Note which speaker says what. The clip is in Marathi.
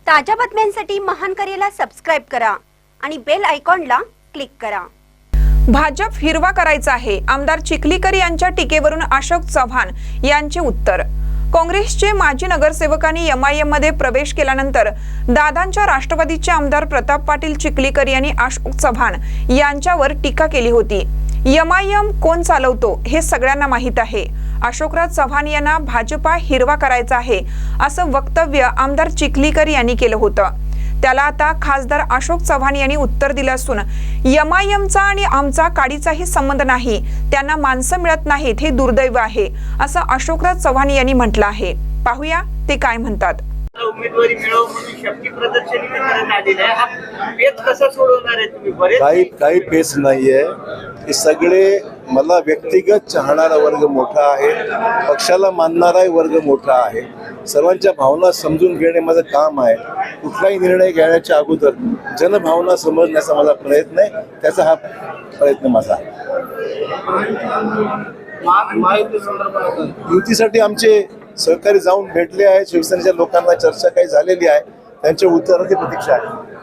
Speaker 1: ताज्या बातम्यांसाठी महान करेला सबस्क्राइब करा आणि बेल आयकॉनला क्लिक करा।
Speaker 2: भाजप हिरवा करायचा आहे, आमदार चिखलीकर यांच्या टीकेवरून अशोक चव्हाण यांचे उत्तर। काँग्रेसचे माजी नगरसेवकांनी एमआयएम मध्ये प्रवेश केल्यानंतर दादांच्या राष्ट्रवादीचे आमदार प्रताप पाटील चिखलीकर यांनी अशोक चव्हाण यांच्यावर टीका केली होती। एमआयएम कोण चालवतो हे सगळ्यांना माहित आहे। अशोकराव चव्हाण यांना भाजपा हिरवा करायचा आहे असं वक्तव्य आमदार चिखलीकर यांनी केलं होतं। त्याला आता खासदार अशोक चव्हाण यांनी उत्तर दिलं असून एमआयएमचा आणि आमचा काडीचाही संबंध नाही, त्यांना माणसं मिळत नाहीत हे दुर्दैव आहे असं अशोकराव चव्हाण यांनी म्हटलं आहे। पाहूया ते काय म्हणतात।
Speaker 3: उमेदवारी मिळव म्हणून शक्ती प्रदर्शनी करण्यात आलेली आहे। हा पेच कसा सोडवणार आहे तुम्ही? बरेच
Speaker 4: काही पेच नाहीये। हे सगळे मला व्यक्तिगत चाहणारा वर्ग मोठा आहे, पक्षाला मानणारा वर्ग मोठा आहे। सर्वांच्या भावना समजून घेणे माझं काम आहे। कुठलाही निर्णय घेण्याच्या अगोदर जनभावना समजण्याचा माझा प्रयत्न आहे, त्याचा हा प्रयत्न माझा आहे। युतीसाठी आमचे सहकारी जाऊन भेटले आहेत, शिवसेनेच्या लोकांना चर्चा काही झालेली आहे, त्यांच्या उत्तराची प्रतीक्षा आहे।